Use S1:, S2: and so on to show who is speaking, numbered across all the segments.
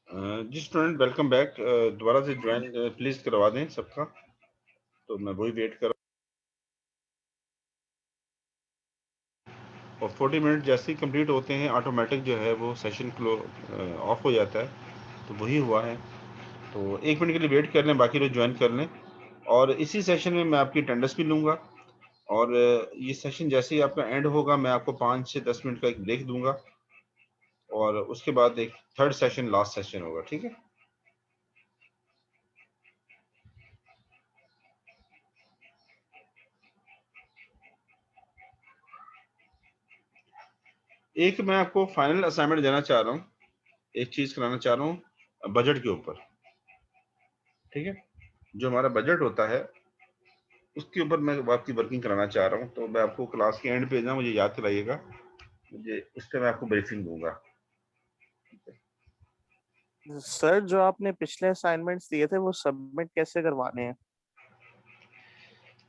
S1: जी student welcome back. दोबारा से join please करवा दें सबका। तो मैं वही वेट कर रहा हूँ और 40 मिनट जैसे ही कंप्लीट होते हैं ऑटोमेटिक जो है वो सेशन ऑफ हो जाता है। तो वही हुआ है। तो 1 मिनट के लिए वेट कर लें, बाकी लोग ज्वाइन कर लें। और इसी सेशन में मैं आपकी अटेंडेंस भी लूँगा। और ये सेशन जैसे ही आपका एंड होगा मैं आपको 5 से 10 मिनट का एक ब्रेक दूंगा और उसके बाद एक थर्ड सेशन लास्ट सेशन होगा। ठीक है। एक मैं आपको फाइनल असाइनमेंट देना चाह रहा हूँ, एक चीज कराना चाह रहा हूँ बजट के ऊपर। ठीक है। जो हमारा बजट होता है उसके ऊपर मैं आपकी वर्किंग कराना चाह रहा हूँ। तो मैं आपको क्लास के एंड पे ना मुझे याद कराइएगा, मुझे उस पर मैं आपको ब्रीफिंग दूंगा।
S2: सर, जो आपने पिछले असाइनमेंट्स दिए थे वो सबमिट कैसे करवाने हैं?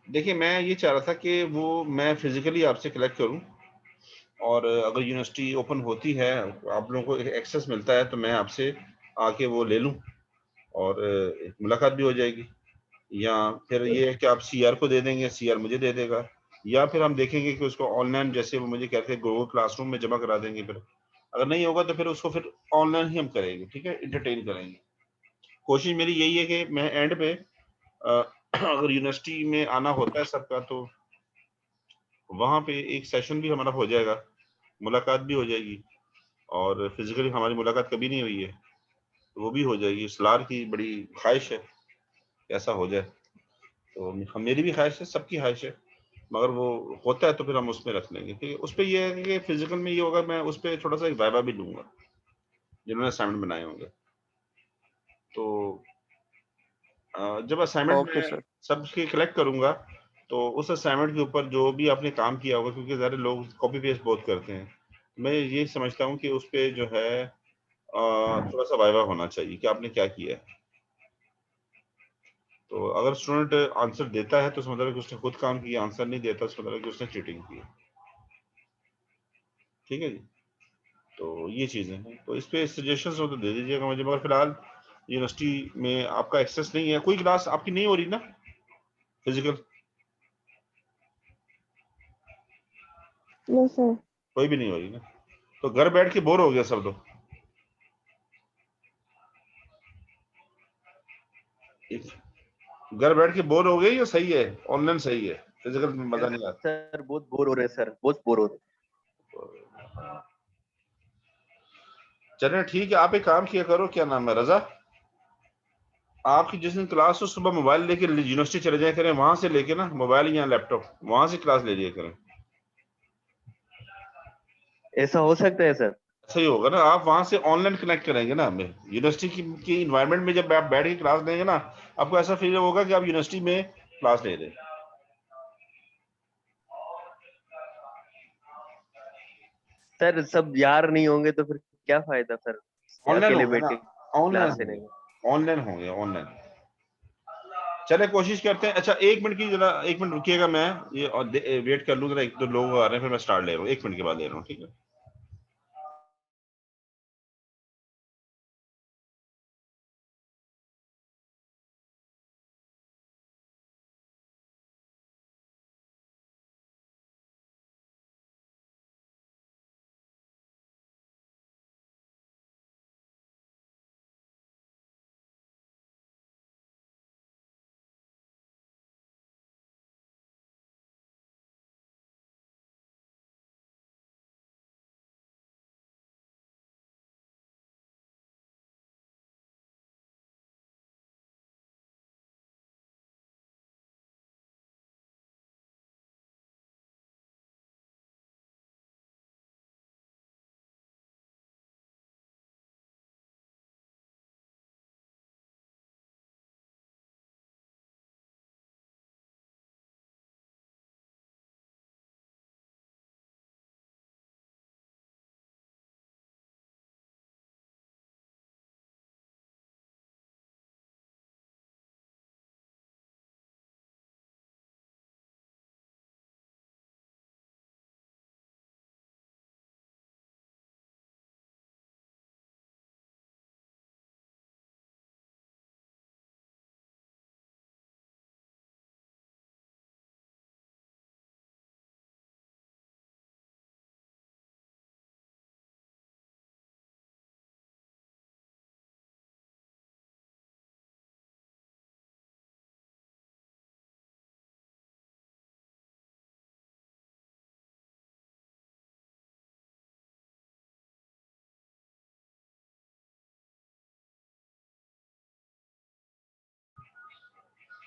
S1: देखिए मैं ये चाह रहा था कि वो मैं फिजिकली आपसे कलेक्ट करूं और अगर यूनिवर्सिटी ओपन होती है, आप लोगों को एक्सेस मिलता है, तो मैं आपसे आके वो ले लूं और एक मुलाकात भी हो जाएगी। या फिर ये है कि आप सीआर को दे देंगे, सीआर मुझे दे देगा। या फिर हम देखेंगे कि उसको ऑनलाइन, जैसे वो मुझे कहते हैं गूगल क्लासरूम में जमा करा देंगे। फिर अगर नहीं होगा तो फिर उसको फिर ऑनलाइन ही हम करेंगे। ठीक है, इंटरटेन करेंगे। कोशिश मेरी यही है कि मैं एंड पे अगर यूनिवर्सिटी में आना होता है सबका, तो वहां पे एक सेशन भी हमारा हो जाएगा, मुलाकात भी हो जाएगी। और फिजिकली हमारी मुलाकात कभी नहीं हुई है, तो वो भी हो जाएगी। सलार की बड़ी ख्वाहिश है ऐसा हो जाए। तो हम, मेरी भी ख्वाहिश है, सबकी ख्वाहिश है। मगर वो होता है तो फिर हम उसमें रख लेंगे। ठीक है। उस पर ये है कि फिजिकल में ये होगा, मैं उस पर थोड़ा सा एक वाइवा भी लूंगा जिन्होंने असाइनमेंट बनाए होंगे। तो जब असाइनमेंट
S2: ओके
S1: में
S2: सर।
S1: सबके कलेक्ट करूंगा, तो उस असाइनमेंट के ऊपर जो भी आपने काम किया होगा, क्योंकि ज़्यादा लोग कॉपी पेस्ट बहुत करते हैं, मैं ये समझता हूँ कि उस पर जो है थोड़ा सा वाइवा होना चाहिए कि आपने क्या किया है। तो अगर स्टूडेंट आंसर देता है तो उसका मतलब है कि उसने खुद काम किया, आंसर नहीं देता उसका मतलब है कि उसने चीटिंग की। ठीक है जी। तो ये चीजें हैं, तो इस पे सजेशंस हो तो दे दीजिएगा मुझे। मगर फिलहाल यूनिवर्सिटी में आपका एक्सेस नहीं है, कोई क्लास आपकी नहीं हो रही ना फिजिकल?
S3: No sir.
S1: कोई भी नहीं हो रही ना? तो घर बैठ के बोर हो गया सब लोग। घर बैठ के बोर हो गए, या सही है ऑनलाइन सही है, फिजिकल में मजा नहीं आता?
S4: सर बहुत बोर हो रहे हैं सर, बहुत बोर हो रहे
S1: चलिए ठीक है, आप एक काम किया करो, क्या नाम है, रजा, आपकी जिस दिन क्लास हो सुबह मोबाइल लेके यूनिवर्सिटी चले जाया करें, वहां से लेके ना मोबाइल या लैपटॉप वहां से क्लास ले लिया करें।
S4: हैं। ऐसा हो सकता है सर?
S1: सही होगा ना, आप वहां से ऑनलाइन कनेक्ट करेंगे ना हमें यूनिवर्सिटी की इन्वायरमेंट में। जब आप बैठ के क्लास लेंगे ना, आपको ऐसा फील होगा कि आप यूनिवर्सिटी में क्लास ले रहे हैं।
S4: सर सब यार नहीं होंगे तो फिर क्या फायदा सर,
S1: ऑनलाइन
S4: अकेले
S1: होंगे
S4: बैठ
S1: ना,
S4: के
S1: ऑनलाइन
S4: क्लास लेने
S1: होंगे,
S4: में।
S1: ऑनलाइन होंगे, ऑनलाइन। चले कोशिश करते हैं। अच्छा 1 मिनट की जरा, 1 मिनट रुकिएगा, मैं ये वेट कर लूँ जरा, एक दो लोग आ रहे हैं, फिर मैं स्टार्ट ले रहा हूँ, 1 मिनट के बाद ले रहा हूँ। ठीक है।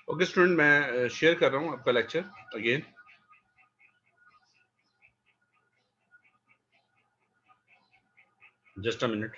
S1: ओके स्टूडेंट, मैं शेयर कर रहा हूँ आपका lecture again. Just a minute.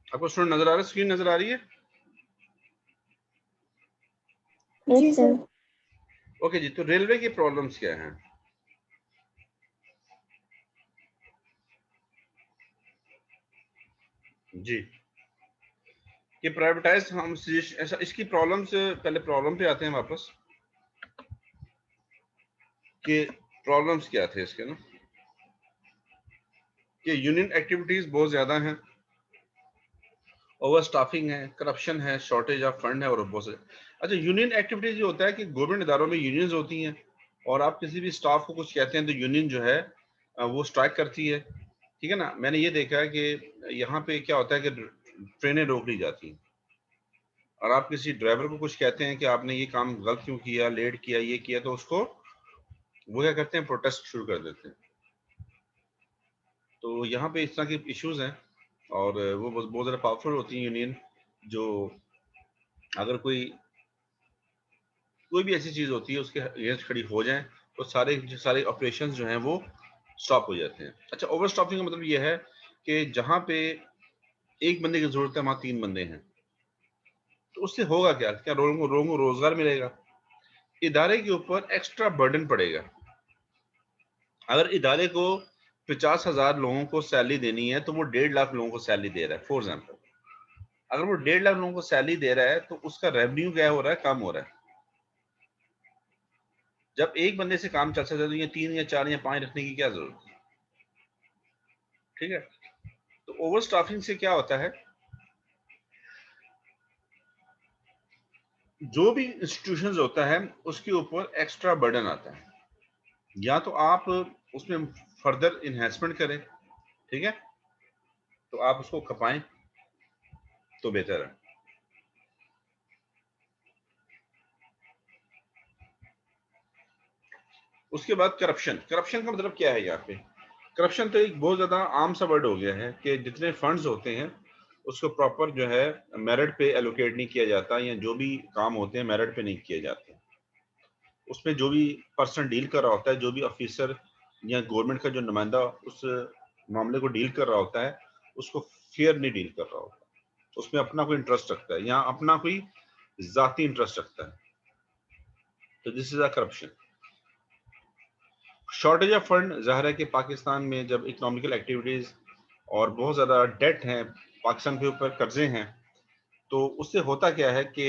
S1: आपको स्टूडेंट नजर आ रहा है, स्क्रीन नजर आ रही है?
S3: जी सर।
S1: ओके जी, तो रेलवे की प्रॉब्लम्स क्या हैं? जी, कि प्राइवेटाइज हम ऐसा, इसकी प्रॉब्लम से पहले प्रॉब्लम पे आते हैं वापस कि प्रॉब्लम्स क्या थे इसके ना, कि यूनियन एक्टिविटीज बहुत ज्यादा हैं, ओवर स्टाफिंग है, करप्शन है, शॉर्टेज ऑफ फंड है और बहुत से। अच्छा, यूनियन एक्टिविटीज जो होता है कि गवर्नमेंट इदारों में यूनियंस होती हैं और आप किसी भी स्टाफ को कुछ कहते हैं तो यूनियन जो है वो स्ट्राइक करती है, ठीक है ना। मैंने ये देखा है कि यहाँ पे क्या होता है कि ट्रेनें रोक ली जाती हैं और आप किसी ड्राइवर को कुछ कहते हैं कि आपने ये काम गलत क्यों किया, लेट किया, ये किया, तो उसको वो क्या करते हैं, प्रोटेस्ट शुरू कर देते हैं। तो यहाँ पे इस तरह के इश्यूज हैं और वो बहुत ज़्यादा पावरफुल होती हैं यूनियन, जो अगर कोई भी ऐसी चीज़ होती है उसके अगेंस्ट खड़ी हो जाए तो सारे ऑपरेशंस जो हैं वो स्टॉप हो जाते हैं। अच्छा, ओवर स्टॉपिंग का मतलब ये है कि जहाँ पे एक बंदे की जरूरत है वहाँ 3 बंदे हैं, तो उससे होगा क्या, लोगों को रोजगार मिलेगा, इदारे के ऊपर एक्स्ट्रा बर्डन पड़ेगा। अगर इदारे को 50,000 लोगों को सैलरी देनी है तो वो 1.5 लाख लोगों को सैलरी दे रहा है फॉर एग्जाम्पल। अगर वो 1.5 लाख लोगों को सैलरी दे रहा है तो उसका रेवेन्यू क्या हो रहा है, कम हो रहा है। जब एक बंदे से काम चल सकता है तो ये 3 या 4 या 5 रखने की क्या जरूरत है, ठीक है। तो ओवर स्टाफिंग से क्या होता है, जो भी इंस्टीट्यूशन होता है उसके ऊपर एक्स्ट्रा बर्डन आता है। या तो आप उसमें फर्दर इन्हेंसमेंट करें, ठीक है, तो आप उसको खपाएं तो बेहतर है। उसके बाद करप्शन का मतलब क्या है यहाँ पे? करप्शन तो एक बहुत ज्यादा आम सा वर्ड हो गया है कि जितने फंड्स होते हैं उसको प्रॉपर जो है मेरिट पे एलोकेट नहीं किया जाता, या जो भी काम होते हैं मेरिट पे नहीं किए जाते। उसमें जो भी पर्सन डील कर रहा होता है, जो भी ऑफिसर या गवर्नमेंट का जो नुमाइंदा उस मामले को डील कर रहा होता है, उसको फेयर नहीं डील कर रहा होता, उसमें अपना कोई इंटरेस्ट रखता है या अपना कोई जाती इंटरेस्ट रखता है। तो this is a corruption. Shortage of fund, जाहिर है कि पाकिस्तान में जब इकोनॉमिकल एक्टिविटीज और बहुत ज़्यादा डेट है, पाकिस्तान के ऊपर कर्जे हैं, तो उससे होता क्या है कि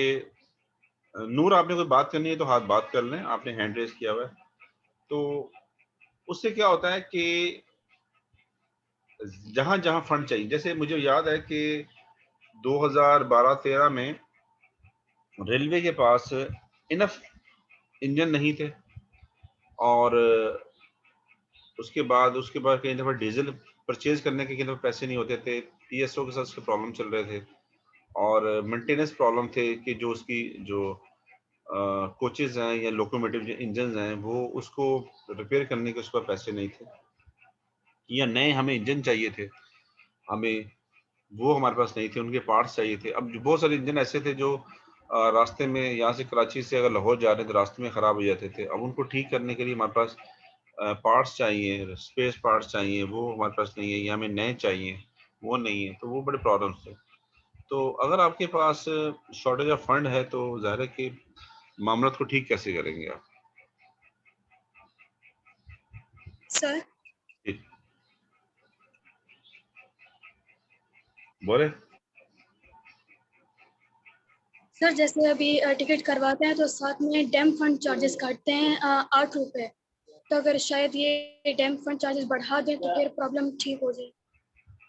S1: नूर, आपने कोई बात करनी है तो हाथ बात कर लें, आपने हैंड रेज किया हुआ है। तो उससे क्या होता है कि जहां जहां फंड चाहिए, जैसे मुझे याद है कि 2012-13 में रेलवे के पास इनफ इंजन नहीं थे और उसके बाद कई दफ़ा डीजल परचेज करने के कई दफ़ा पैसे नहीं होते थे, पीएसओ के साथ उसके प्रॉब्लम चल रहे थे और मेंटेनेंस प्रॉब्लम थे कि जो उसकी जो कोचेज हैं या लोकोमोटिव इंजन हैं वो उसको रिपेयर करने के उस पर पैसे नहीं थे, या नए हमें इंजन चाहिए थे, हमें वो हमारे पास नहीं थे, उनके पार्ट्स चाहिए थे। अब बहुत सारे इंजन ऐसे थे जो रास्ते में, यहाँ से कराची से अगर लाहौर जा रहे थे रास्ते में ख़राब हो जाते थे। अब उनको ठीक करने के लिए हमारे पास पार्ट्स चाहिए, स्पेस पार्ट्स चाहिए, वो हमारे पास नहीं है, या हमें नए चाहिए, वो नहीं है, तो वो बड़े प्रॉब्लम्स थे। तो अगर आपके पास शॉर्टेज ऑफ फंड है तो ज़ाहिर है कि मामला को ठीक कैसे करेंगे आप?
S3: सर
S1: जी, बोले।
S3: सर जैसे अभी टिकट करवाते हैं तो साथ में डैम फंड चार्जेस काटते हैं 8 रुपए। तो अगर शायद ये डैम फंड चार्जेस बढ़ा दें तो फिर प्रॉब्लम ठीक हो जाए।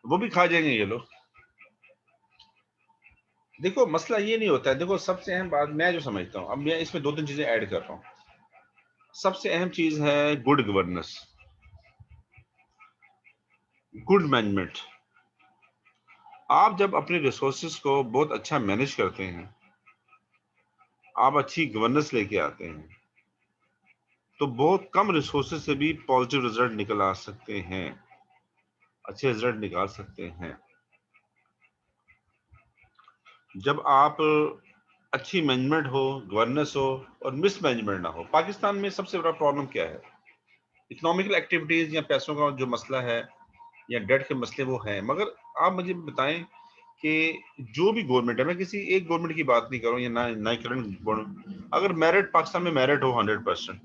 S1: वो भी खा जाएंगे ये लोग। देखो मसला ये नहीं होता है, देखो सबसे अहम बात मैं जो समझता हूँ, अब मैं इसमें 2-3 चीजें ऐड कर रहा हूँ। सबसे अहम चीज है गुड गवर्नेंस, गुड मैनेजमेंट। आप जब अपने रिसोर्सेज को बहुत अच्छा मैनेज करते हैं, आप अच्छी गवर्नेंस लेके आते हैं, तो बहुत कम रिसोर्सेज से भी पॉजिटिव रिजल्ट निकल आ सकते हैं, अच्छे रिजल्ट निकाल सकते हैं। जब आप अच्छी मैनेजमेंट हो, गवर्नेंस हो और मिसमैनेजमेंट ना हो। पाकिस्तान में सबसे बड़ा प्रॉब्लम क्या है? इकोनॉमिकल एक्टिविटीज या पैसों का जो मसला है या डेट के मसले वो हैं, मगर आप मुझे बताएं कि जो भी गवर्नमेंट है, मैं किसी एक गवर्नमेंट की बात नहीं कर रहा हूँ या ना करंट गवर्नमेंट, अगर मेरिट पाकिस्तान में मेरिट हो 100%,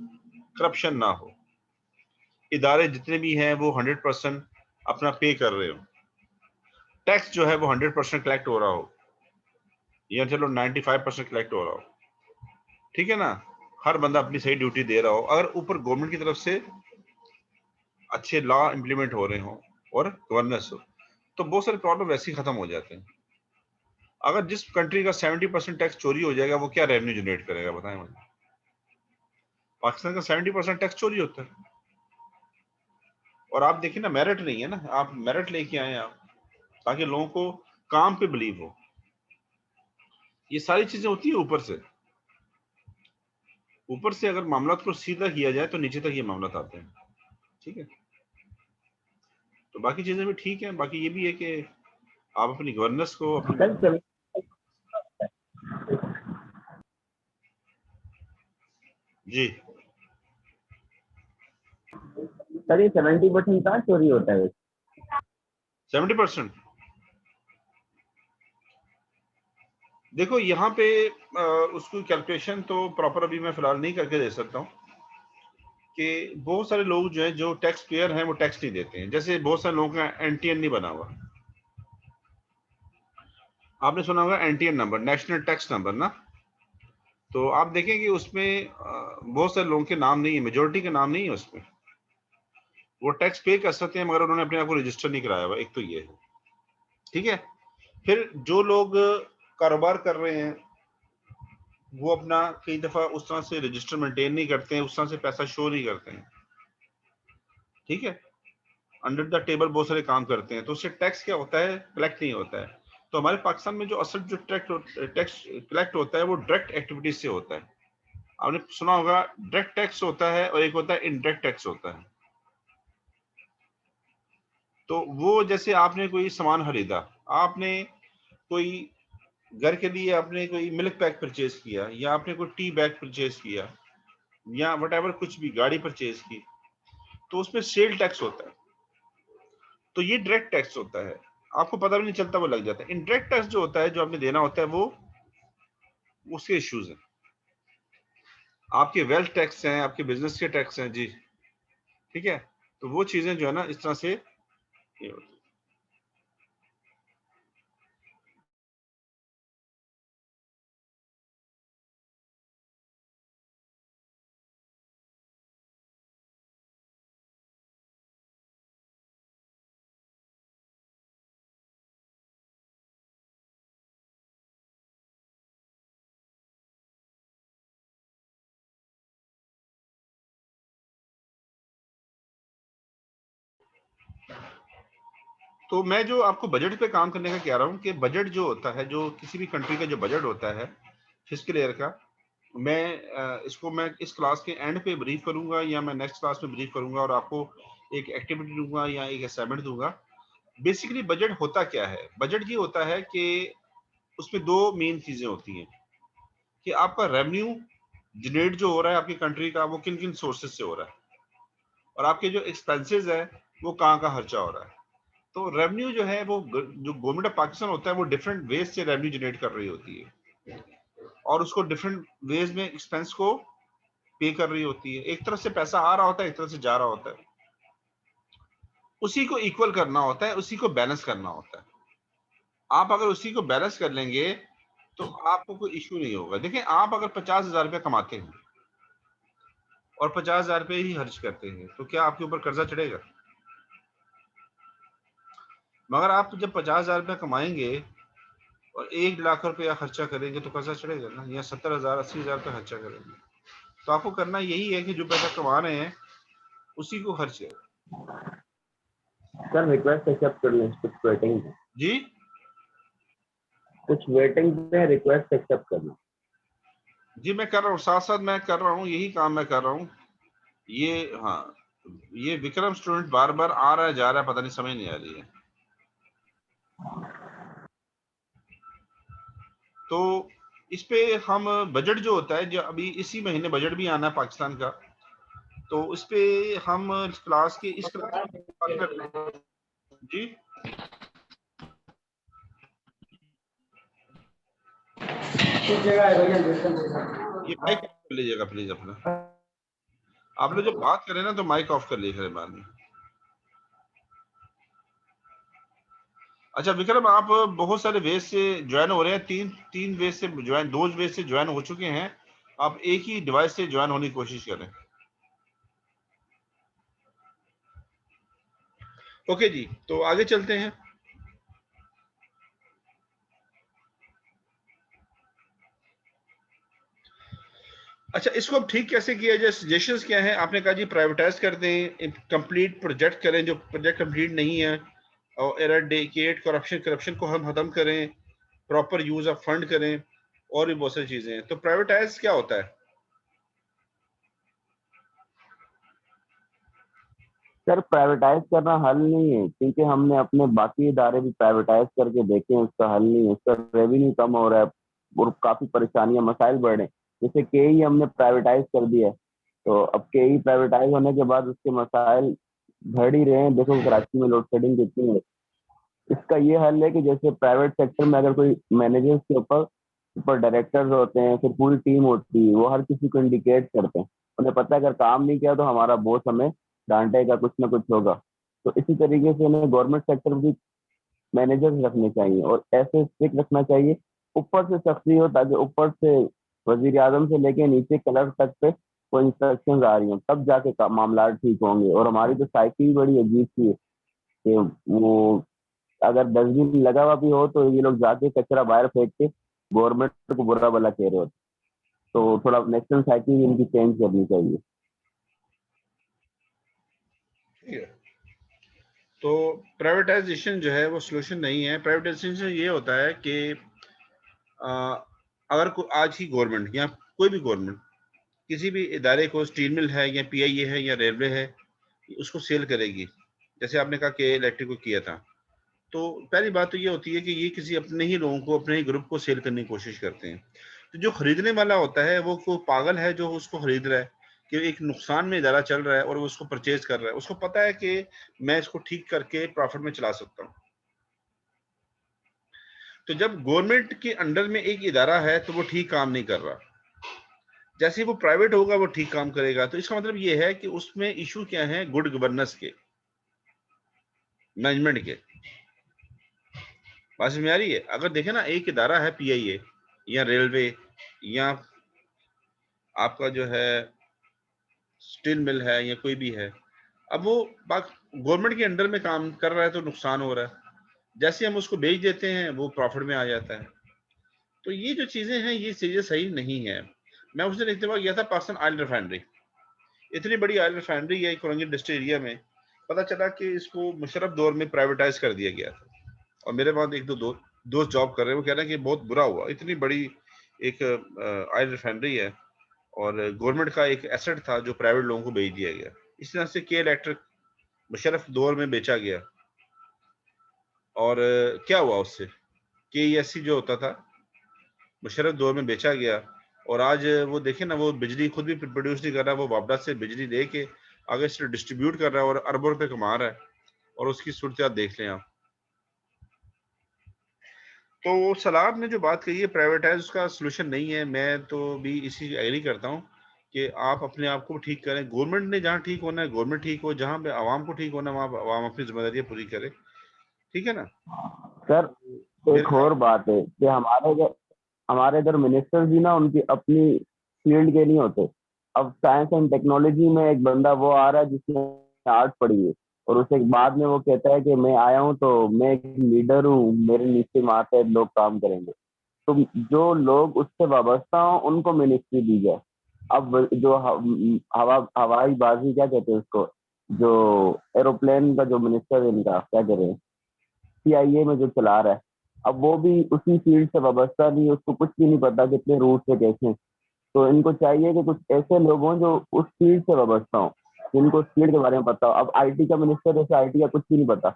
S1: करप्शन ना हो, इदारे जितने भी हैं वो 100% अपना पे कर रहे हो, टैक्स जो है वो 100% कलेक्ट हो रहा हो, या चलो 95% कलेक्ट हो रहा हो, ठीक है ना, हर बंदा अपनी सही ड्यूटी दे रहा हो, अगर ऊपर गवर्नमेंट की तरफ से अच्छे लॉ इंप्लीमेंट हो रहे हो और गवर्नेंस हो, तो बहुत सारे प्रॉब्लम वैसे ही खत्म हो जाते हैं। अगर जिस कंट्री का 70% टैक्स चोरी हो जाएगा, वो क्या रेवेन्यू जनरेट करेगा बताएं मुझे? पाकिस्तान का 70% टैक्स चोरी होता है। और आप देखिए ना, मेरिट नहीं है ना, आप मेरिट लेके आए आप, ताकि लोगों को काम पे बिलीव हो। ये सारी चीजें होती है ऊपर से। ऊपर से अगर मामला को सीधा किया जाए तो नीचे तक ये मामला आते हैं, ठीक है। तो बाकी चीजें भी ठीक है, बाकी ये भी है कि आप अपनी गवर्नेंस को अपनी जी
S5: सर ये 70% कहाँ चोरी होता है?
S1: 70%। देखो यहाँ पे उसकी कैलकुलेशन तो प्रॉपर अभी मैं फिलहाल नहीं करके दे सकता हूँ, कि बहुत सारे लोग जो है जो टैक्स पेयर हैं वो टैक्स नहीं देते हैं। जैसे बहुत सारे लोगों का एनटीएन नहीं बना हुआ, आपने सुना होगा NTN number, national tax number ना, तो आप देखें कि उसमें बहुत सारे लोगों के नाम नहीं है, मेजोरिटी के नाम नहीं है उसमें। वो टैक्स पे कर सकते हैं मगर उन्होंने अपने आप को रजिस्टर नहीं कराया हुआ, एक तो ये है, ठीक है। फिर जो लोग कारोबार कर रहे हैं वो अपना कई दफा उस तरह से रजिस्टर मेंटेन नहीं करते हैं, उस तरह से पैसा शो नहीं करते हैं, ठीक है। अंडर द टेबल बहुत सारे काम करते हैं, तो उससे टैक्स क्या होता है, कलेक्ट नहीं होता है। तो हमारे पाकिस्तान में जो असल जो टैक्स कलेक्ट होता है वो डायरेक्ट एक्टिविटीज से होता है। आपने सुना होगा डायरेक्ट टैक्स होता है और एक होता है इनडायरेक्ट टैक्स होता है। तो वो जैसे आपने कोई सामान खरीदा, आपने कोई घर के लिए आपने कोई मिल्क पैक परचेज किया, या आपने कोई टी बैग परचेज किया, या वट कुछ भी गाड़ी परचेज की, तो उसमें सेल टैक्स होता है। तो ये डायरेक्ट टैक्स होता है, आपको पता भी नहीं चलता, वो लग जाता है। इनडायरेक्ट टैक्स जो होता है, जो आपने देना होता है, वो उसके इश्यूज हैं, आपके वेल्थ टैक्स हैं, आपके बिजनेस के टैक्स हैं जी, ठीक है। तो वो चीजें जो है ना इस तरह से ये होती है। तो मैं जो आपको बजट पे काम करने का कह रहा हूँ, कि बजट जो होता है, जो किसी भी कंट्री का जो बजट होता है फिस्कल ईयर का, मैं इसको मैं इस क्लास के एंड पे ब्रीफ करूंगा या मैं नेक्स्ट क्लास में ब्रीफ करूंगा और आपको एक एक्टिविटी दूंगा या एक असाइनमेंट दूंगा। बेसिकली बजट होता क्या है? बजट ये होता है कि उसमें दो मेन चीजें होती हैं, कि आपका रेवेन्यू जनरेट जो हो रहा है आपकी कंट्री का, वो किन किन सोर्सेज से हो रहा है, और आपके जो एक्सपेंसेस है वो कहाँ का खर्चा हो रहा है। तो रेवेन्यू जो है वो जो गवर्नमेंट ऑफ पाकिस्तान होता है वो डिफरेंट वेज से रेवेन्यू जनरेट कर रही होती है, और उसको डिफरेंट वेज में एक्सपेंस को पे कर रही होती है। एक तरफ से पैसा आ रहा होता है, एक तरफ से जा रहा होता है, उसी को इक्वल करना होता है, उसी को बैलेंस करना होता है। आप अगर उसी को बैलेंस कर लेंगे तो आपको कोई इश्यू नहीं होगा। देखिए, आप अगर 50,000 रुपये कमाते हैं और 50,000 रुपये ही खर्च करते हैं, तो क्या आपके ऊपर कर्जा चढ़ेगा? मगर आप जब 50,000 रुपये कमाएंगे और 1 लाख रुपया खर्चा करेंगे तो कर्जा चढ़ेगा ना, या 70,000 80,000 रुपये खर्चा करेंगे। तो आपको करना यही है कि जो पैसा कमा रहे हैं उसी को खर्च करें।
S5: सर रिक्वेस्ट एक्सेप्ट कर लें, कुछ वेटिंग
S1: जी
S5: पे रिक्वेस्ट एक्सेप्ट करना।
S1: जी मैं कर रहा हूँ, साथ साथ मैं कर रहा हूँ, यही काम मैं कर रहा हूँ। ये हाँ, ये विक्रम स्टूडेंट बार बार आ रहा है जा रहा है, पता नहीं समझ नहीं आ रही है। तो इस पे हम बजट जो होता है, जो अभी इसी महीने बजट भी आना है पाकिस्तान का, तो इस पे हम क्लास के इस क्लास में बात कर रहे हैं। जी ये माइक ऑफ कर लीजिएगा प्लीज अपना। आप लोग जब बात करें ना तो माइक ऑफ कर लीजिएगा बाद में। अच्छा विक्रम, आप बहुत सारे वेज से ज्वाइन हो रहे हैं, तीन वेज से ज्वाइन, 2 वेज से ज्वाइन हो चुके हैं। आप एक ही डिवाइस से ज्वाइन होने की कोशिश करें। ओके जी, तो आगे चलते हैं। अच्छा, इसको अब ठीक कैसे किया जाए? सजेशंस क्या है? आपने कहा जी प्राइवेटाइज कर दें, कंप्लीट प्रोजेक्ट करें जो प्रोजेक्ट कंप्लीट नहीं है, और एराडिकेट करप्शन को हम खत्म करें, प्रॉपर यूज ऑफ फंड करें, और भी बहुत सारी चीजें हैं। तो प्राइवेटाइज क्या होता है?
S5: सर प्राइवेटाइज करना हल नहीं है, क्योंकि हमने अपने बाकी इदारे भी प्राइवेटाइज करके देखे हैं, उसका हल नहीं है। उसका रेवेन्यू कम हो रहा है और काफी परेशानियां मसाइल बढ़ रहे हैं। जैसे केई हमने प्राइवेटाइज कर दिया है, तो अब केई प्राइवेटाइज होने के बाद उसके मसाइल बढ़ ही रहे हैं। देखो कराची में लोड शेडिंग कितनी है। इसका ये हल है कि जैसे प्राइवेट सेक्टर में अगर कोई मैनेजर्स के ऊपर ऊपर डायरेक्टर्स होते हैं, फिर पूरी टीम होती है, वो हर किसी को इंडिकेट करते हैं। उन्हें पता है अगर काम नहीं किया तो हमारा बॉस हमें डांटेगा, कुछ ना कुछ होगा। तो इसी तरीके से उन्हें गवर्नमेंट सेक्टर में भी मैनेजर्स रखने चाहिए और ऐसे स्ट्रिक्ट रखना चाहिए, ऊपर से सख्ती हो, ताकि ऊपर से वजीर आजम से लेके नीचे क्लर्क तक पे वो इंस्ट्रक्शन आ रही हो, तब जाके मामला ठीक होंगे। और हमारी तो साइकिल बड़ी अजीब सी है कि वो अगर डस्टबिन लगा हुआ भी हो तो ये लोग जाके कचरा बाहर फेंक के गवर्नमेंट को बुरा भला कह रहे होते। तो थोड़ा नेशनल साइकिल इनकी चेंज करनी चाहिए।
S1: ठीक है, तो प्राइवेटाइजेशन जो है वो सोल्यूशन नहीं है। प्राइवेटाइजेशन ये होता है कि अगर आज ही गवर्नमेंट या कोई भी गवर्नमेंट किसी भी इदारे को, स्टील मिल है या पीआईए है या रेलवे है, उसको सेल करेगी, जैसे आपने कहा कि इलेक्ट्रिक को किया था, तो पहली बात तो ये होती है कि ये किसी अपने ही लोगों को, अपने ही ग्रुप को सेल करने की कोशिश करते हैं। तो जो खरीदने वाला होता है वो कोई पागल है जो उसको खरीद रहा है, कि एक नुकसान में इदारा चल रहा है और वो उसको परचेज कर रहा है। उसको पता है कि मैं इसको ठीक करके प्रॉफिट में चला सकता हूँ। तो जब गवर्नमेंट के अंडर में एक इदारा है तो वो ठीक काम नहीं कर रहा, जैसे वो प्राइवेट होगा वो ठीक काम करेगा। तो इसका मतलब ये है कि उसमें इशू क्या है? गुड गवर्नेंस के, मैनेजमेंट के। बात में आ रही है? अगर देखें ना, एक इदारा है पीआईए या रेलवे या आपका जो है स्टील मिल है या कोई भी है, अब वो गवर्नमेंट के अंडर में काम कर रहा है तो नुकसान हो रहा है, जैसे हम उसको बेच देते हैं वो प्रॉफिट में आ जाता है। तो ये जो चीजें हैं ये चीजें सही नहीं है। मैं उस दिन इत्तेफाक गया था पाकिस्तान ऑयल रिफाइनरी, इतनी बड़ी ऑयल रिफाइनरी है कोरंगी इंडस्ट्रियल एरिया में, पता चला कि इसको मुशर्रफ दौर में प्राइवेटाइज कर दिया गया था। और मेरे बाद एक दो दोस्त जॉब कर रहे हैं, वो कह रहे हैं कि बहुत बुरा हुआ, इतनी बड़ी एक ऑयल रिफाइनरी है और गवर्नमेंट का एक एसेट था जो प्राइवेट लोगों को बेच दिया गया। इस तरह से के इलेक्ट्रिक मुशर्रफ दौर में बेचा गया। और क्या हुआ उससे? के जो होता था मुशर्रफ दौर में बेचा गया, और आज वो देखे ना, वो बिजली खुद भी प्रोड्यूस नहीं कर रहा, वो वापडा से बिजली दे के आगे से डिस्ट्रीब्यूट कर रहा है और अरबों रुपए कमा रहा है। और उसकी सूरत देख लें आप। तो सलाब ने जो बात कही है प्राइवेटाइज, उसका सोल्यूशन नहीं है। मैं तो भी इसी एग्री करता हूँ कि आप अपने आप को ठीक करें। गवर्नमेंट ने जहाँ ठीक होना है गवर्नमेंट ठीक हो, जहाँ पे आवाम को ठीक होना है वहाँ आवाम अपनी जिम्मेदारियां पूरी करे। ठीक है ना
S5: सर एक
S1: मेरे
S5: और बात है कि हमारे इधर मिनिस्टर भी ना उनकी अपनी फील्ड के नहीं होते। अब साइंस एंड टेक्नोलॉजी में एक बंदा वो आ रहा है जिसने आर्ट पढ़ी है, और उसे बाद में वो कहता है कि मैं आया हूँ तो मैं एक लीडर हूँ, मेरे नीचे मातहत लोग काम करेंगे। तो जो लोग उससे वाबस्ता हो उनको मिनिस्ट्री दी जाए। अब जो हवाई बाजी क्या कहते हैं उसको, जो एरोप्लेन का जो मिनिस्टर है इनका क्या कह रहे हैं, CIA में जो चला रहा है, अब वो भी उसी फील्ड से वाबस्ता नहीं है, उसको कुछ भी नहीं पता कितने रूट से कैसे। तो इनको चाहिए कि कुछ ऐसे लोग हों जो उस फील्ड से वाबस्ता हो, जिनको उस फील्ड के बारे में पता हो। अब IT का मिनिस्टर जैसे IT का कुछ भी नहीं पता,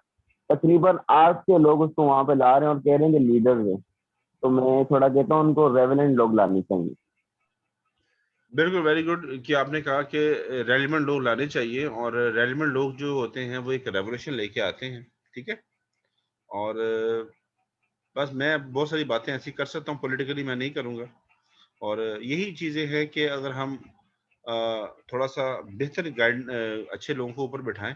S5: तकरीबन 8 के लोग उसको वहां पे ला रहे हैं और कह रहे हैं कि लीडर है। तो मैं थोड़ा कहता हूँ उनको रेवेलेंट लोग लाने चाहिए।
S1: बिल्कुल, वेरी गुड कि आपने कहा कि रेलिवेंट लोग लाने चाहिए, और रेलिवेंट लोग जो होते हैं वो एक रेवोल्यूशन लेके आते हैं, ठीक है। और बस मैं बहुत सारी बातें ऐसी कर सकता हूँ, पॉलिटिकली मैं नहीं करूँगा। और यही चीज़ें हैं कि अगर हम थोड़ा सा बेहतर अच्छे लोगों को ऊपर बिठाएं,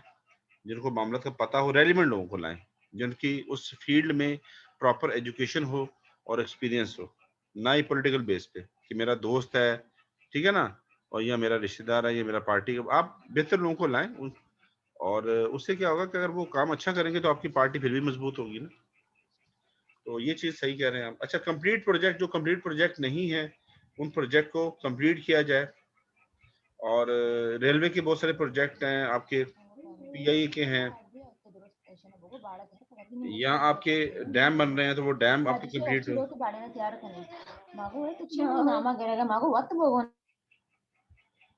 S1: जिनको मामला का पता हो, रेलिवेंट लोगों को लाएं, जिनकी उस फील्ड में प्रॉपर एजुकेशन हो और एक्सपीरियंस हो, ना ही पॉलिटिकल बेस पे कि मेरा दोस्त है, ठीक है ना, और या मेरा रिश्तेदार है, या मेरा पार्टी का। आप बेहतर लोगों को लाएं और उससे क्या होगा कि अगर वो काम अच्छा करेंगे तो आपकी पार्टी फिर भी मजबूत होगी ना। तो ये चीज़ सही कह रहे हैं आप। अच्छा, कंप्लीट प्रोजेक्ट, जो कंप्लीट प्रोजेक्ट नहीं है उन प्रोजेक्ट को कंप्लीट किया जाए। और रेलवे के बहुत सारे प्रोजेक्ट हैं, आपके PIA के हैं, या आपके डैम बन रहे हैं, तो वो डैम आपके कंप्लीट हो।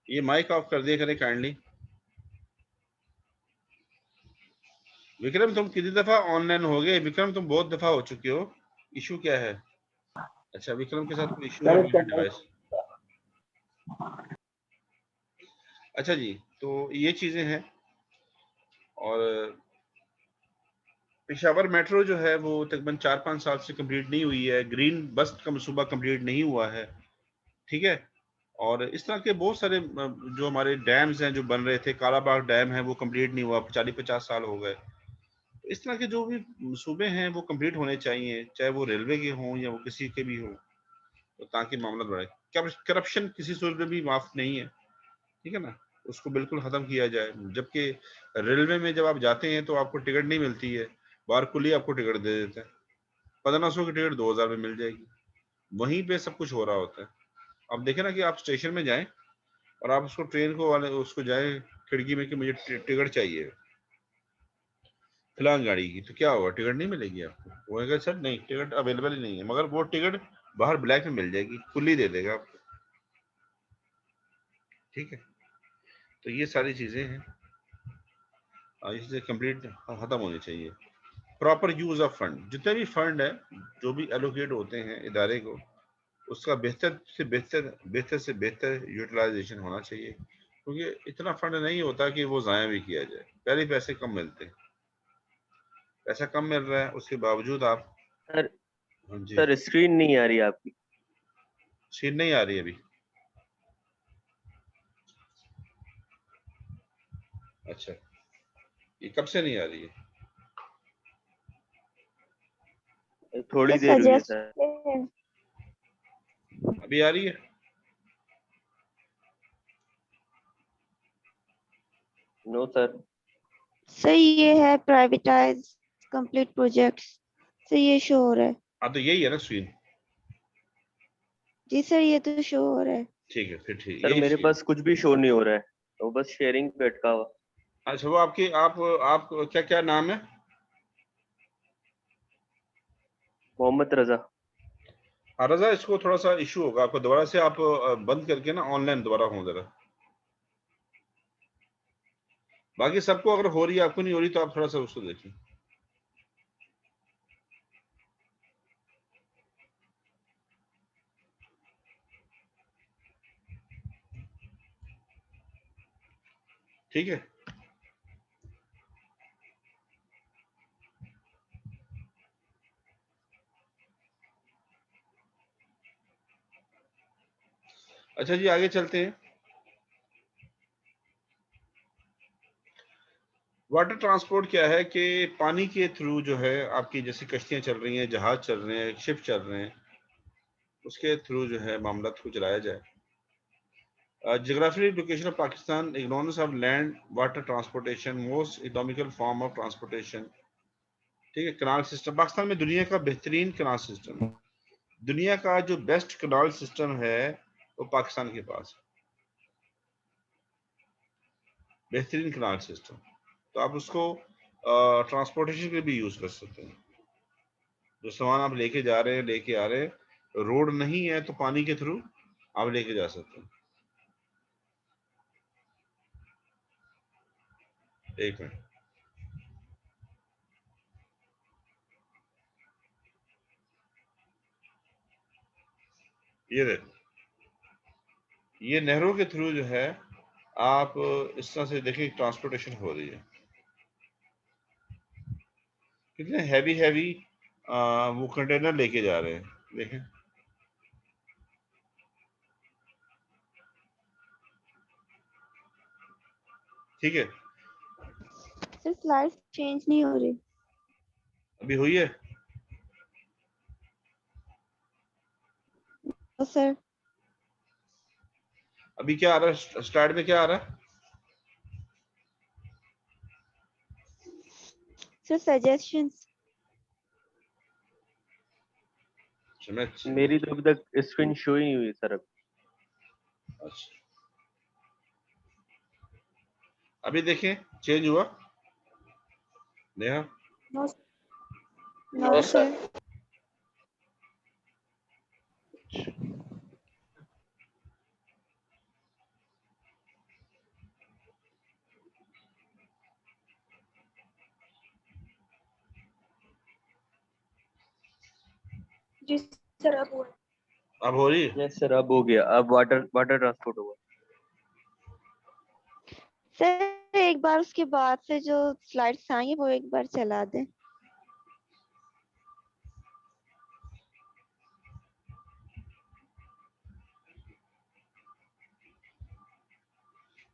S1: ये माइक ऑफ कर दिया करें काइंडली। विक्रम, तुम कितनी दफा ऑनलाइन हो गए? विक्रम, तुम बहुत दफा हो चुके हो, इशू क्या है? अच्छा, विक्रम के साथ कोई इशू है
S5: सर
S1: मेरे डिवाइस। अच्छा जी, तो ये चीजें हैं। और पेशावर मेट्रो जो है वो तकरीबन 4-5 साल से कंप्लीट नहीं हुई है। ग्रीन बस का मनसूबा कंप्लीट नहीं हुआ है, ठीक है। और इस तरह के बहुत सारे जो हमारे डैम्स हैं जो बन रहे थे, कालाबाग डैम है वो कंप्लीट नहीं हुआ, 40-50 साल हो गए। तो इस तरह के जो भी मनसूबे हैं वो कंप्लीट होने चाहिए, चाहे वो रेलवे के हों या वो किसी के भी हों, तो ताकि मामला बढ़े। करप्शन किसी सूरत में भी माफ नहीं है, ठीक है ना, उसको बिल्कुल खत्म किया जाए। जबकि रेलवे में जब आप जाते हैं तो आपको टिकट नहीं मिलती है, बाहर कुली आपको टिकट दे देता है, 1500 की टिकट 2000 में मिल जाएगी। वहीं पे सब कुछ हो रहा होता है। अब देखें ना कि आप स्टेशन में जाएं और आप उसको ट्रेन को वाले उसको जाए खिड़की में कि मुझे टिकट चाहिए फिलहाल गाड़ी की, तो क्या होगा? टिकट नहीं मिलेगी आपको। वो कहेगा सर नहीं, टिकट अवेलेबल ही नहीं है, मगर वो टिकट बाहर ब्लैक में मिल जाएगी, कुली दे देगा आपको, ठीक है। तो ये सारी चीजें हैं, इससे कंप्लीट खत्म होनी चाहिए। प्रॉपर यूज ऑफ फंड, जितने भी फंड है जो भी एलोकेट होते हैं इदारे को, उसका बेहतर से बेहतर यूटिलाइजेशन होना चाहिए, क्योंकि इतना फंड नहीं होता कि वो ज़ाया भी किया जाए। पहले पैसे कम मिलते हैं, पैसा कम मिल रहा है, उसके बावजूद आप।
S4: सर
S1: हाँ जी,
S4: सर स्क्रीन नहीं आ रही आपकी।
S1: सीट नहीं आ रही अभी? अच्छा, ये कब से नहीं आ रही है?
S4: थोड़ी देर हुई है
S6: सजेस्ट
S4: सर।
S1: अभी आ रही है?
S4: No sir.
S6: सर ये है प्राइवेटाइज कंप्लीट प्रोजेक्ट्स, सर ये शो हो रहा है।
S1: हाँ, तो यही है ना स्क्रीन।
S6: जी सर ये तो शो हो रहा है।
S1: ठीक है, फिर ठीक,
S4: सर
S1: यही
S4: मेरे
S1: स्क्रीन।
S4: पास कुछ भी शो नहीं हो रहा है, वो बस शेयरिंग पे अटका हुआ।
S1: अच्छा, वो आपकी आप क्या क्या नाम है?
S4: मोहम्मद रजा।
S1: हाँ रजा, इसको थोड़ा सा इशू होगा आपको, दोबारा से आप बंद करके ना ऑनलाइन दोबारा हो जरा। बाकी सबको अगर हो रही है, आपको नहीं हो रही, तो आप थोड़ा सा उसको देखिए। ठीक है। अच्छा जी, आगे चलते हैं। वाटर ट्रांसपोर्ट क्या है कि पानी के थ्रू जो है आपकी, जैसे कश्तियां चल रही हैं, जहाज चल रहे हैं, शिप चल रहे हैं, उसके थ्रू जो है मामला को चलाया जाए। Geographical location of Pakistan, ignorance of land, water transportation, most economical form of transportation. ठीक है, कनाल सिस्टम पाकिस्तान में दुनिया का बेहतरीन कनाल सिस्टम है। दुनिया का जो बेस्ट कनाल सिस्टम है वो पाकिस्तान के पास है, बेहतरीन कनाल सिस्टम। तो आप उसको ट्रांसपोर्टेशन के लिए भी यूज कर सकते हैं। जो सामान आप लेके जा रहे हैं, लेके आ रहे हैं, रोड नहीं है तो पानी के थ्रू आप लेके जा सकते हैं। एक मिनट, ये देखो, ये नहरों के थ्रू जो है आप इस तरह से देखिए ट्रांसपोर्टेशन हो रही है। कितने हैवी हैवी वो कंटेनर लेके जा रहे हैं, देखें। ठीक है,
S6: सर स्लाइड्स चेंज नहीं हो रही।
S1: अभी हुई है?
S6: तो सर
S1: अभी क्या आ रहा है स्लाइड में, क्या आ रहा है?
S6: Sir suggestions.
S4: मेरी तो अभी तक स्क्रीन शो ही नहीं हुई सर।
S1: अच्छा, अभी देखें चेंज हुआ नेहा?
S3: No
S6: no sir.
S3: जी सर, अब हुआ।
S1: अब हो रही है?
S4: यस सर, अब हो गया। अब वाटर ट्रांसपोर्ट होगा।
S6: सर एक बार उसके बाद से जो स्लाइड्स आई हैं वो एक बार चला दें।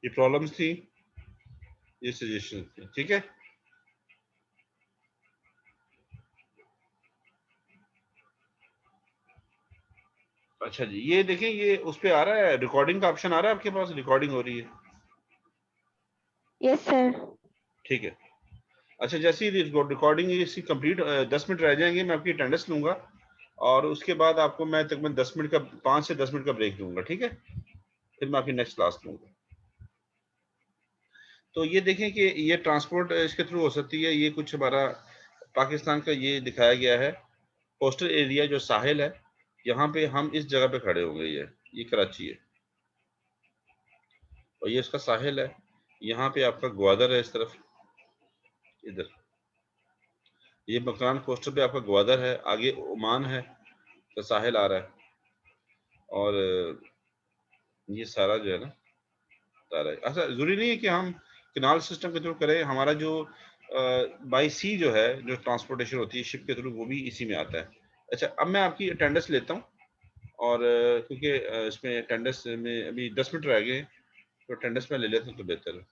S1: ये प्रॉब्लम्स थी, ये सजेशन थी, ठीक है। अच्छा जी, ये देखें, ये उस पे आ रहा है, रिकॉर्डिंग का ऑप्शन आ रहा है आपके पास, रिकॉर्डिंग हो रही है?
S6: Yes sir.
S1: ठीक है। अच्छा, जैसे ही रिकॉर्डिंग इसकी कंप्लीट 10 मिनट रह जाएंगे, मैं आपकी अटेंडेंस लूंगा और उसके बाद आपको मैं तकरीबन 10 मिनट का, 5 से 10 मिनट का ब्रेक दूंगा, ठीक है। फिर मैं आपकी नेक्स्ट क्लास लूंगा। तो ये देखें कि ये ट्रांसपोर्ट इसके थ्रू हो सकती है। ये कुछ हमारा पाकिस्तान का ये दिखाया गया है, कोस्टल एरिया जो साहिल है, यहाँ पे हम इस जगह पे खड़े होंगे। ये कराची है और ये उसका साहिल है। यहाँ पे आपका ग्वादर है, इस तरफ इधर ये मकरान कोस्टर पे आपका ग्वादर है, आगे ओमान है तो साहिल आ रहा है, और ये सारा जो है ना सारा है। अच्छा, जरूरी नहीं है कि हम कैनाल सिस्टम के थ्रू करें, हमारा जो बाई सी जो है, जो ट्रांसपोर्टेशन होती है शिप के थ्रू, वो भी इसी में आता है। अच्छा, अब मैं आपकी अटेंडेंस लेता हूँ और क्योंकि इसमें अटेंडेंस में अभी 10 मिनट रह गए, तो अटेंडेंस में ले लेता हूँ तो बेहतर है।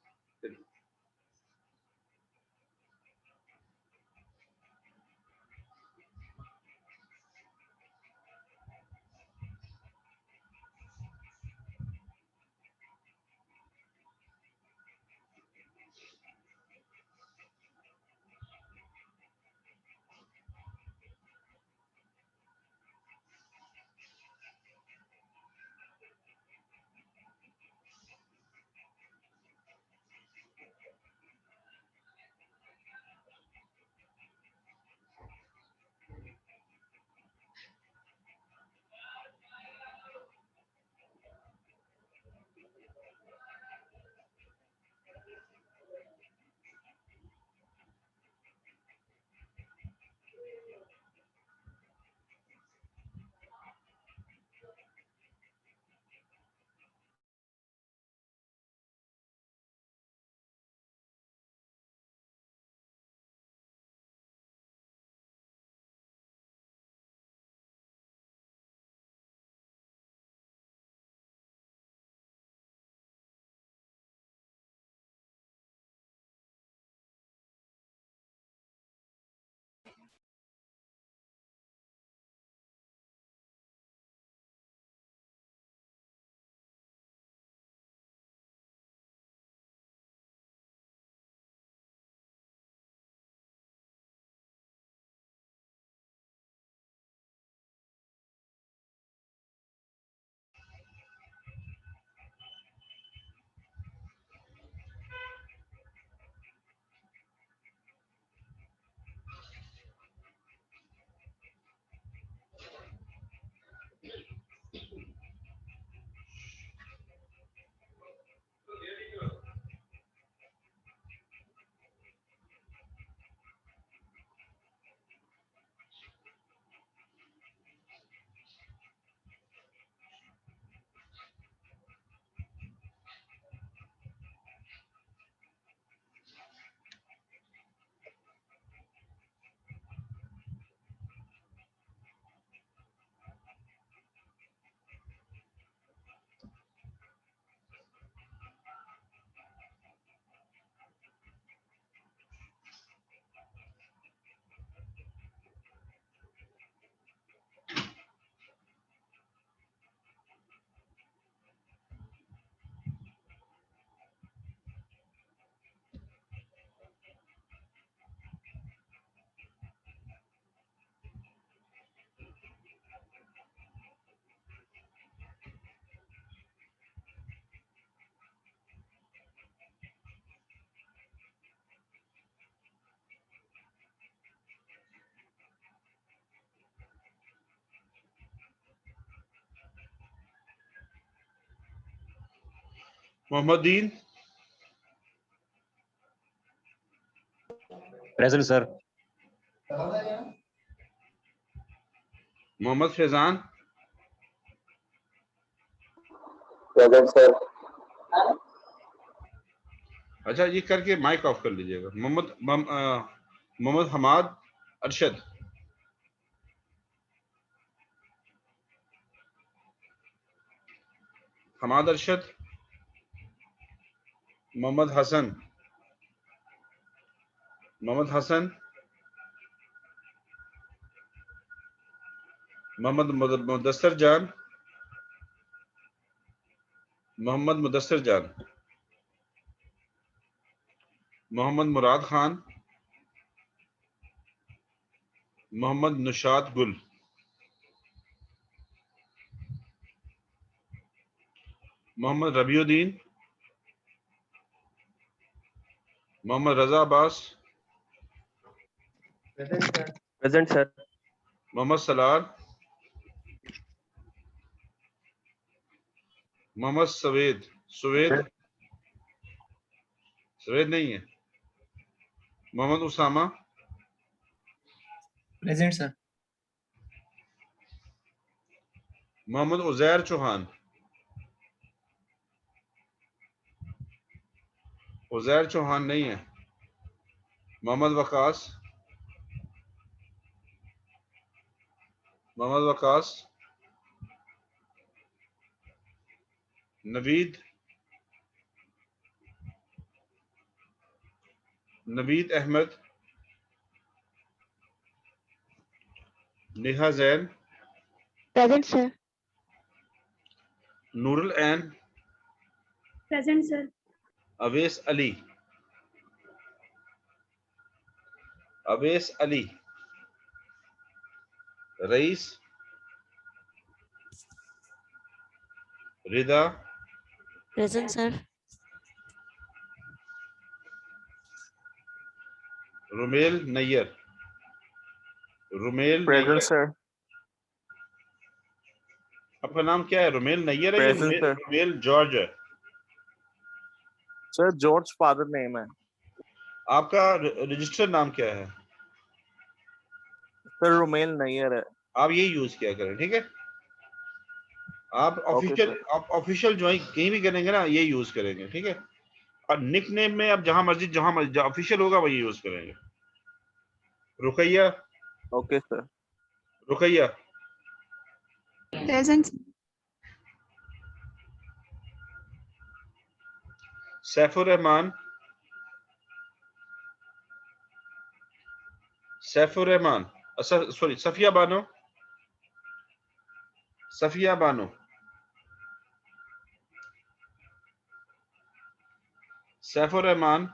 S1: Mohammadin,
S7: present sir.
S1: Mohammad Faizan,
S5: present sir.
S1: अच्छा ये करके माइक ऑफ कर लीजिएगा। मोहम्मद हमाद अरशद, हमाद अरशद, मोहम्मद हसन, मोहम्मद हसन, मोहम्मद मुदस्सर जान, मोहम्मद मुदस्सर जान, मोहम्मद मुराद खान, मोहम्मद नुशाद गुल, मोहम्मद रबीउद्दीन, मोहम्मद रजा अब्बास,
S4: प्रेजेंट सर।
S1: मोहम्मद सलाल, मोहम्मद सवेद सुवेद सवेद नहीं है, मोहम्मद उसामा,
S8: प्रेजेंट सर।
S1: मोहम्मद उजैर चौहान, उजैर चौहान नहीं है, Mohammad Waqas, Mohammad Waqas, Naveed, Naveed Ahmad, Neha Jain,
S6: present sir.
S1: Noorul Ain,
S3: present sir.
S1: Awais Ali, Awais Ali, Rais, Rida,
S9: present sir.
S1: Rumel Nayyar, Rumel
S2: present
S1: Nayyar.
S2: Sir.
S1: आपका नाम क्या है? रुमेल नैयर है या
S2: प्रेजेंट सर।
S1: रुमेल जॉर्ज है?
S2: सर जॉर्ज फादर नेम है।
S1: आपका रजिस्टर्ड नाम क्या है?
S2: सर रोमेल नैयर है।
S1: आप ये यूज किया करें, ठीक है? आप
S2: ओके सर।
S1: ऑफिशियल ज्वाइन कहीं भी करेंगे ना, ये यूज करेंगे, ठीक है? और निक नेम में आप जहां मर्जी ऑफिशियल होगा वही यूज करेंगे। Ruqaiya,
S2: okay sir.
S1: Ruqaiya,
S6: present.
S1: Saifur Rahman, Saifur Rahman, sorry Safiya Bano, Safiya Bano, Saifur Rahman,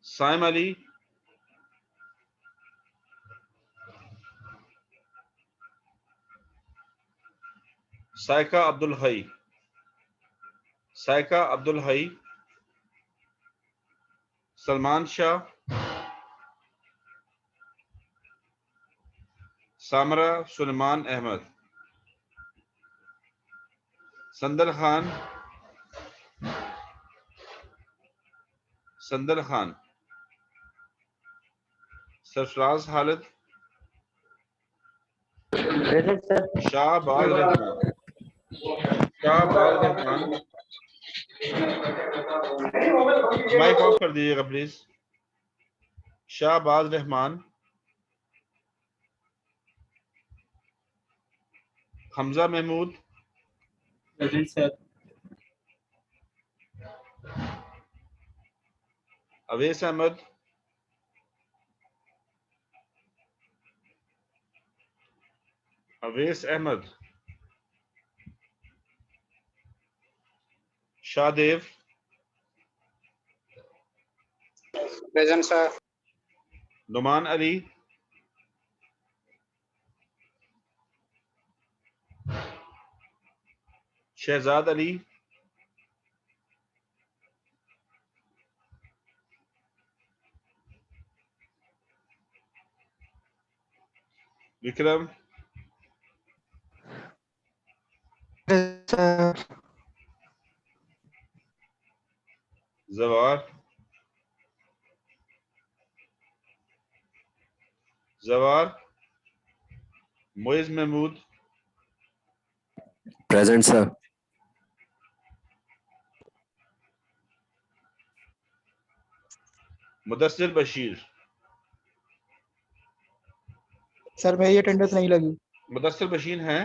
S1: Saim Ali, Saika Abdul Hai, Saika Abdul Hai, Salman Shah, Samra Suleman Ahmad, Sandal Khan, Sandal Khan, Sarfaraz Khalid,
S4: present sir.
S1: Shahbaz Rahman, Shahbaz Rahman. Mic off कर दीजिएगा please. Shahbaz Rahman, Hamza Mahmood,
S8: present sir.
S1: Awais Ahmad, Awais Ahmad, Shahdev,
S10: present sir.
S1: Noman Ali, Shahzad Ali, Vikram,
S10: sir.
S1: जवार, जवार, Moiz Mahmood,
S7: present sir.
S1: Mudassir Bashir,
S10: sir मेरी अटेंडेंस नहीं लगी।
S1: मुदस्सिर बशीर हैं,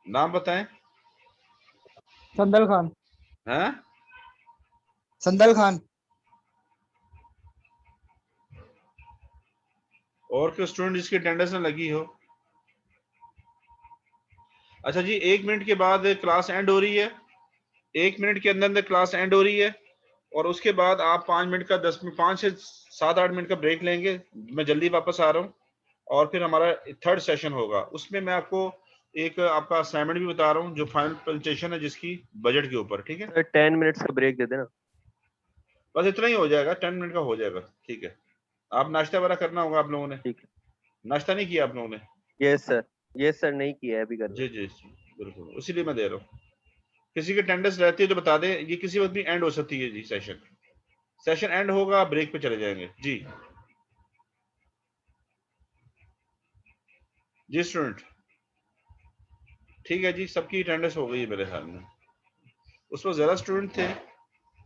S1: नाम बताएं।
S10: संदल खान।
S1: हैं?
S10: संदल खान।
S1: और कोई स्टूडेंट जिसकी अटेंडेंस ना लगी हो? अच्छा जी, 1 मिनट के बाद क्लास एंड हो रही है। 1 मिनट के अंदर क्लास एंड हो रही है और उसके बाद आप 5 मिनट का 5 से 7-8 मिनट का ब्रेक लेंगे। मैं जल्दी वापस आ रहा हूँ और फिर हमारा 3rd सेशन होगा। उसमें मैं आपको एक आपका असाइनमेंट भी बता रहा हूँ जो फाइनल प्रेजेंटेशन है जिसकी बजट के ऊपर। ठीक है
S4: सर 10 मिनट्स का ब्रेक दे देना।
S1: बस इतना ही हो जाएगा, 10 मिनट का हो जाएगा। ठीक है, आप नाश्ता वगैरह करना होगा आप लोगों ने।
S4: ठीक है।
S1: नाश्ता नहीं किया आप लोगों ने?
S4: यस सर नहीं किया है, अभी कर रहे
S1: जी जी बिल्कुल, इसीलिए मैं दे रहा हूँ। किसी की अटेंडेंस रहती है तो बता दें, ये किसी वक्त भी एंड हो सकती है जी। सेशन एंड होगा, ब्रेक पे चले जाएंगे जी। जी स्टूडेंट, ठीक है जी, सबकी अटेंडेंस हो गई है मेरे ख्याल में। उसमें ज़्यादा स्टूडेंट थे,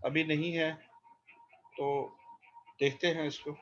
S1: अभी नहीं है, तो देखते हैं इसको।